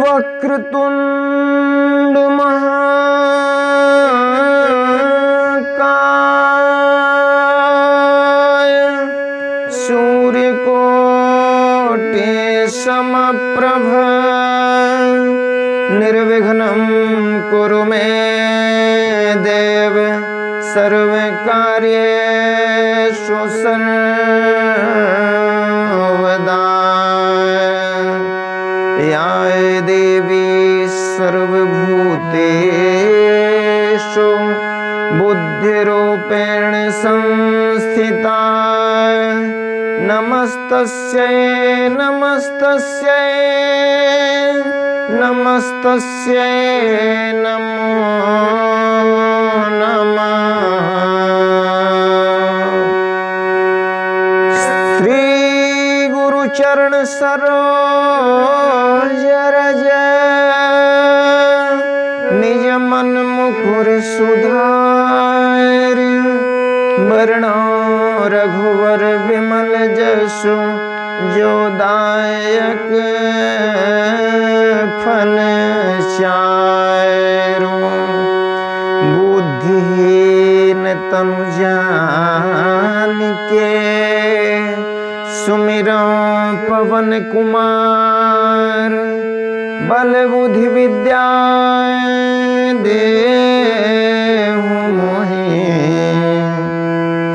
वक्रतुंड महाकाय सूर्यकोटि समप्रभ निर्विघ्नं कुरु मे देव सर्वकार्येषु सर्वदा। या देवी सर्वभूतेषु बुद्धिरूपेण संस्थिता नमस्तस्यै नमस्तस्यै नमस्तस्यै नमो नमः। श्री गुरु चरण सरोज रज निज मन मुकुर सुधारि वरणो रघुवर विमल जसु जो दायक फल चारु। बुद्धिहीन तनु जानिके सुमिरो पवन कुमार बल बुद्धि विद्या देहु मोहि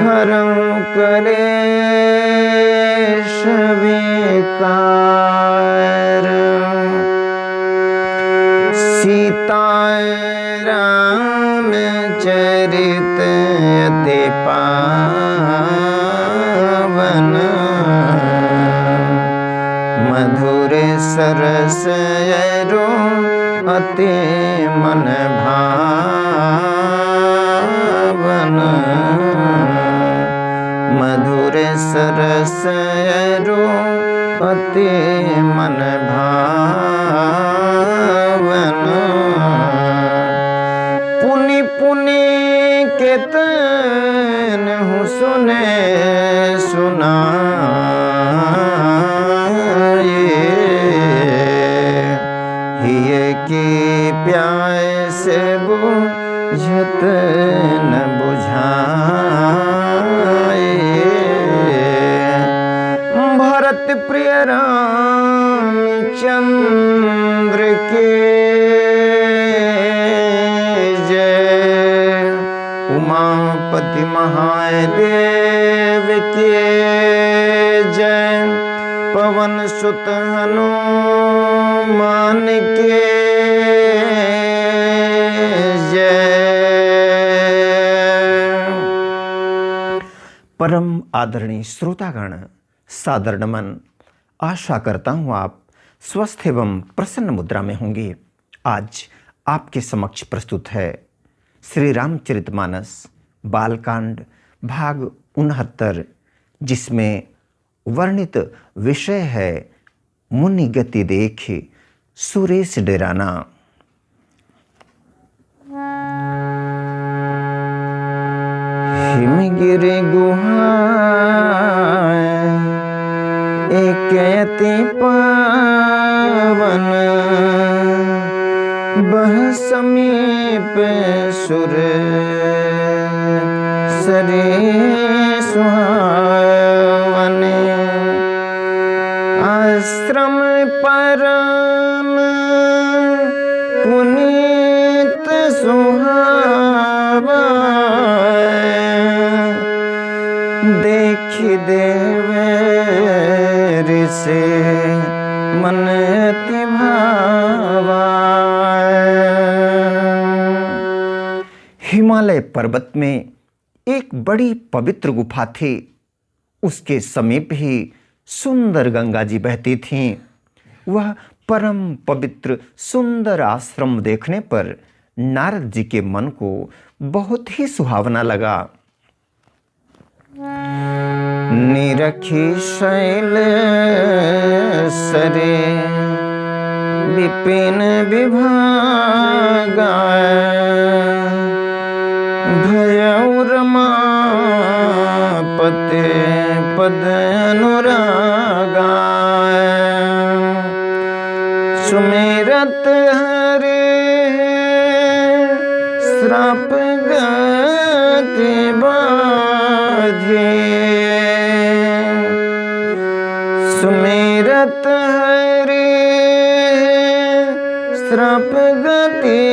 हरं कलेश विकार। सीता रामचरित अति पावन मधुर सरस अरु अति मन भावन। मधुर सरस अरु अति मन भावन। पुनि पुनि केतन सुने सुनाए हिय की प्यास बुझत न बुझाए। भरत प्रिय रामचंद्र के जय। उमापति महादेव के जय। पवन सुत हनुमान के जय। परम आदरणीय श्रोतागण, सादर नमन। आशा करता हूँ आप स्वस्थ एवं प्रसन्न मुद्रा में होंगे। आज आपके समक्ष प्रस्तुत है श्री रामचरितमानस बालकांड भाग 69, जिसमें वर्णित विषय है मुनि गति देखे सुरेश डेराना। हिमगिरि गुहा एक अति पावन बह समीप सुर सरे सुहावन। आश्रम परम पुनीत सुहावा देखि देवे से मन अति भावा। हिमालय पर्वत में एक बड़ी पवित्र गुफा थी। उसके समीप ही सुंदर गंगा जी बहती थीं। वह परम पवित्र सुंदर आश्रम देखने पर नारद जी के मन को बहुत ही सुहावना लगा। निरखी शैल सरे विपिन विभागा भयउ रमापते पद अनुरागा। सुमिरत हरे श्राप गति बाधे, सुमिरत हरे श्राप गति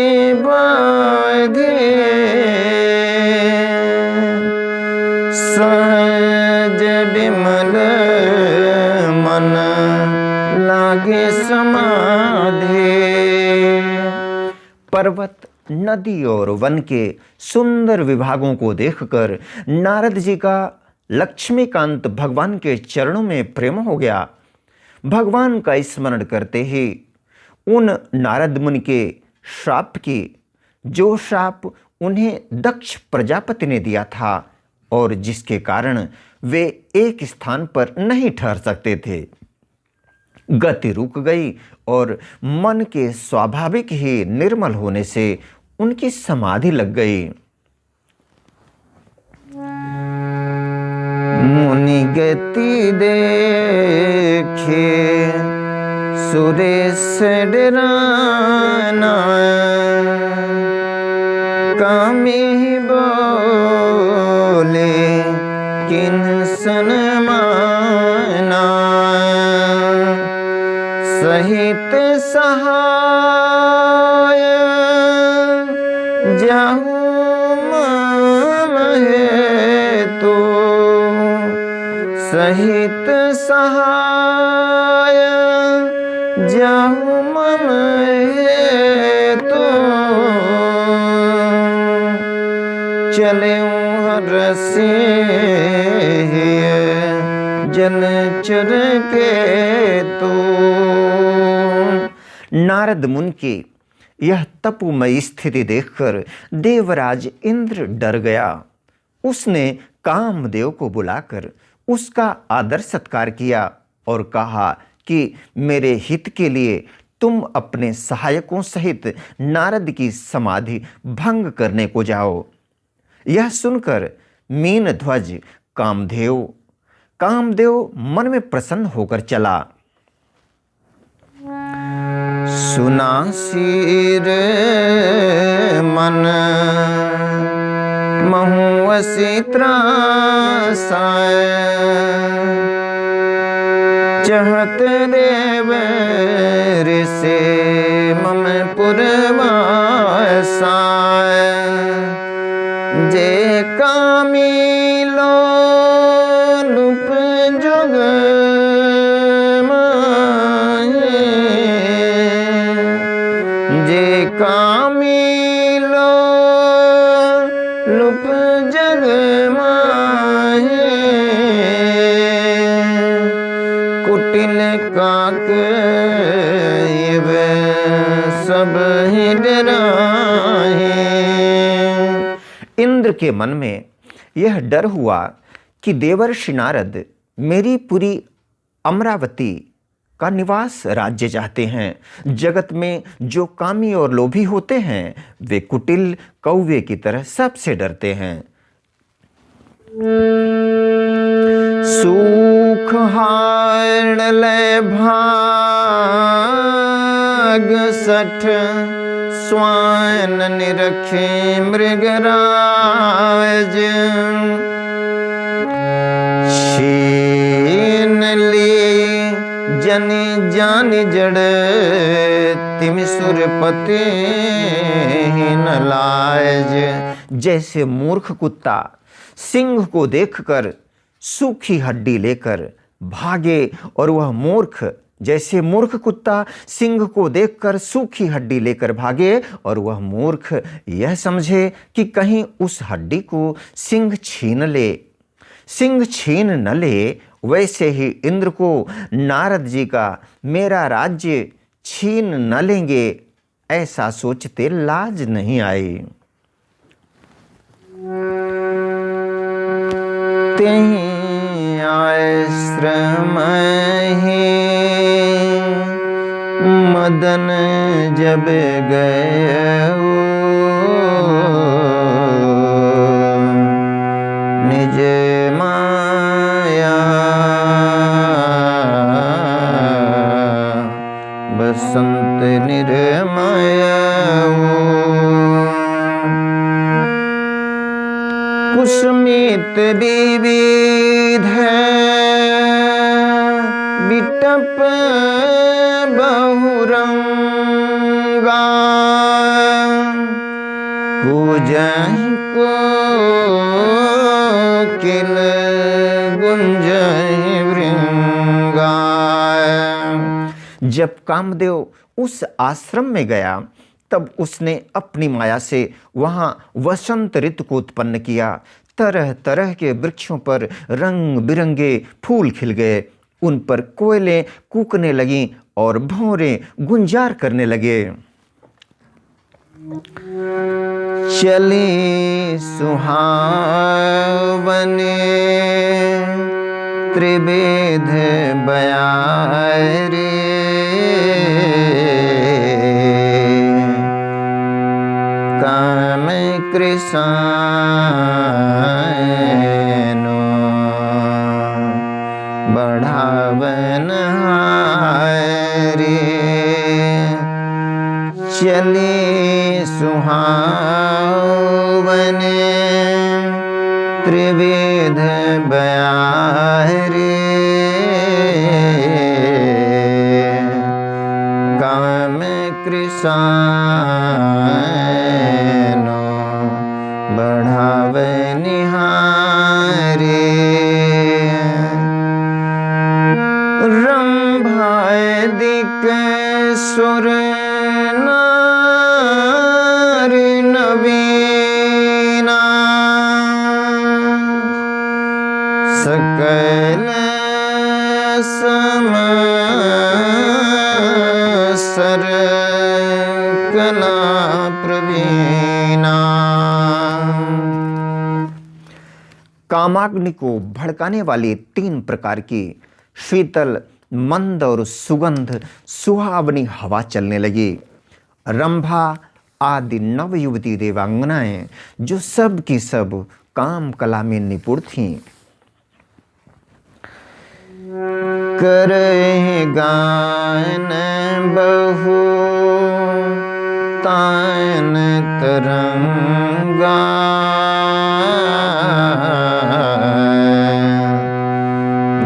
बाधे, सहज विमल मन लागे समाधि। पर्वत, नदी और वन के सुंदर विभागों को देखकर नारद जी का लक्ष्मीकांत भगवान के चरणों में प्रेम हो गया। भगवान का स्मरण करते ही उन नारद मुनि के श्राप की, जो श्राप उन्हें दक्ष प्रजापति ने दिया था और जिसके कारण वे एक स्थान पर नहीं ठहर सकते थे, गति रुक गई और मन के स्वाभाविक ही निर्मल होने से उनकी समाधि लग गई। मुनि गति देखे सुरेश डराना, कामी बोले किन सनमाना, सहित सहाय जाहु मम हेतु, सहित सहाय जाहु मम हेतु, चले हरसि जलचर के तू। नारद मुनि की यह तपोमयी स्थिति देखकर देवराज इंद्र डर गया। उसने कामदेव को बुलाकर उसका आदर सत्कार किया और कहा कि मेरे हित के लिए तुम अपने सहायकों सहित नारद की समाधि भंग करने को जाओ। यह सुनकर मीन ध्वज कामदेव मन में प्रसन्न होकर चला। सुना सिर मन महुअसि त्रासाय, चहत रेव ऋषि मम पुरवासाय, जे कामी लोलुप जुग माहे, जे कामी लोलुप जग माहे, कुटिल काक सब ही डराहे। इंद्र के मन में यह डर हुआ कि देवर्षि नारद मेरी पुरी अमरावती का निवास राज्य चाहते हैं। जगत में जो कामी और लोभी होते हैं वे कुटिल कौवे की तरह सबसे डरते हैं। सुख हारण ले भाग सठ, स्वान निरखे मृगराज, छीन ली जनि जानि जड़, तिम सुरपति न लाज। जैसे मूर्ख कुत्ता सिंह को देखकर सूखी हड्डी लेकर भागे और वह मूर्ख, जैसे मूर्ख कुत्ता सिंह को देखकर सूखी हड्डी लेकर भागे और वह मूर्ख यह समझे कि कहीं उस हड्डी को सिंह छीन न ले, वैसे ही इंद्र को नारद जी का मेरा राज्य छीन न लेंगे ऐसा सोचते लाज नहीं आई। तेहि आश्रम मदन जब गए, निज माया बस वसंत निर्मय कुसुमित विविध बिटप बहुरंगा कुजहि कोकिल गुंजहि भृंगा। जब कामदेव उस आश्रम में गया तब उसने अपनी माया से वहां वसंत ऋतु को उत्पन्न किया। तरह तरह के वृक्षों पर रंग बिरंगे फूल खिल गए, उन पर कोयलें कूकने लगीं और भंवरे गुंजार करने लगे। चली सुहावने त्रिवेद बयारे काम कृष्ण बढ़ावन हारे। चली सुहावने त्रिवेद बयारे काम कृष्ण बढ़ावनिहारे। रंभादिक सुर नारी नवीना सकल समसर कला प्रवीणा। कामाग्नि को भड़काने वाली 3 प्रकार की शीतल, मंद और सुगंध सुहावनी हवा चलने लगी। रंभा आदि नव युवती देवांगनाएं जो सब की सब काम कला में निपुण थीं, करे गान बहु तान तरंगा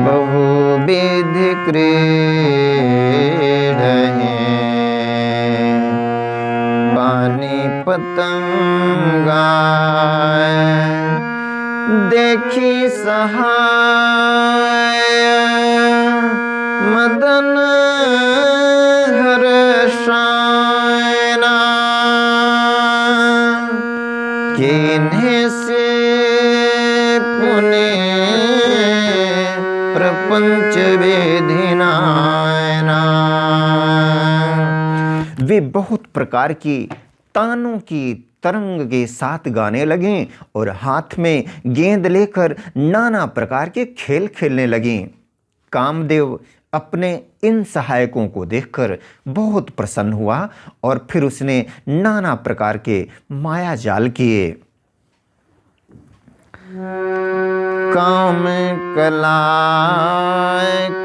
बहुविध क्रीडहे पानी पतंगा। देखी सहाय मदन हर्षायना किन्हे से पुने प्रपंच वेधिनायना। वे बहुत प्रकार की तानों की तरंग के साथ गाने लगे और हाथ में गेंद लेकर नाना प्रकार के खेल खेलने लगे। कामदेव अपने इन सहायकों को देखकर बहुत प्रसन्न हुआ और फिर उसने नाना प्रकार के माया जाल किए। काम कला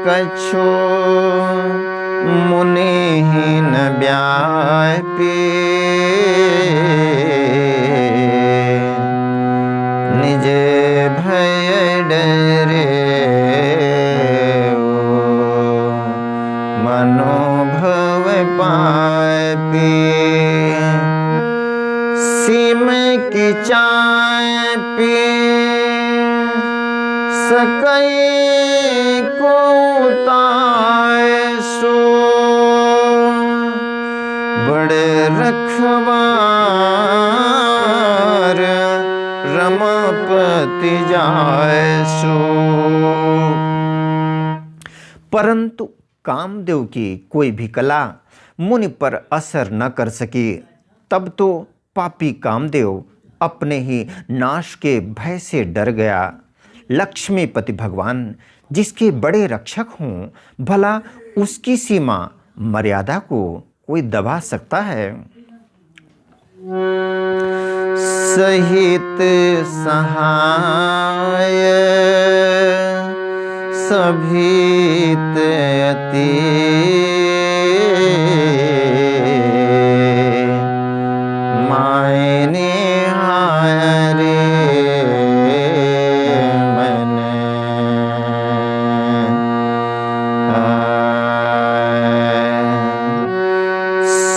कछो मुनिहीन व्यापी निज भय डरे मनोभव पापी। सिम की चापी सकई को तायसो बड़े रखवार रमापति जायसो। परंतु कामदेव की कोई भी कला मुनि पर असर न कर सकी। तब तो पापी कामदेव अपने ही नाश के भय से डर गया। लक्ष्मीपति भगवान जिसके बड़े रक्षक हों, भला उसकी सीमा मर्यादा को कोई दबा सकता है? सहित सहाय सभीत अति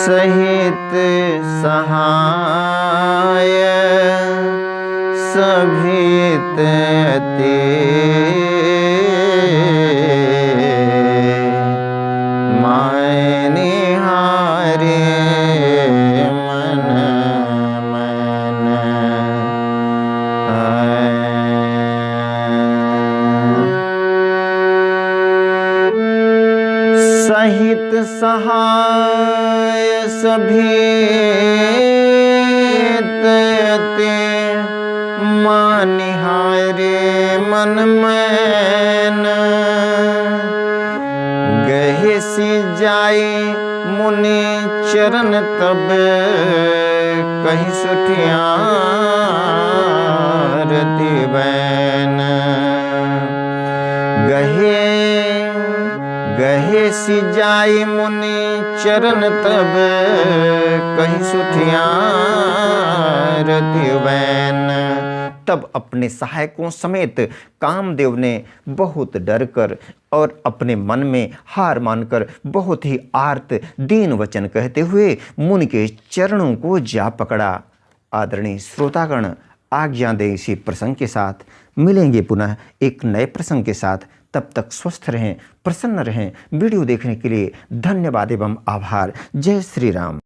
सहित सहाय सभित अति माय निहारे मन मन सहित सहाय सभित अति मानिहारे मन मैन गहे सी जाए मुनि चरण तब कहीं सुठियारती बैन गहे सी जाए मुनि चरण तब कहीं सुठियारती बैन। तब अपने सहायकों समेत कामदेव ने बहुत डरकर और अपने मन में हार मानकर बहुत ही आर्त दीन वचन कहते हुए मुनि के चरणों को जा पकड़ा। आदरणीय श्रोतागण, आज्ञा दें इसी प्रसंग के साथ। मिलेंगे पुनः एक नए प्रसंग के साथ। तब तक स्वस्थ रहें, प्रसन्न रहें। वीडियो देखने के लिए धन्यवाद एवं आभार। जय श्री राम।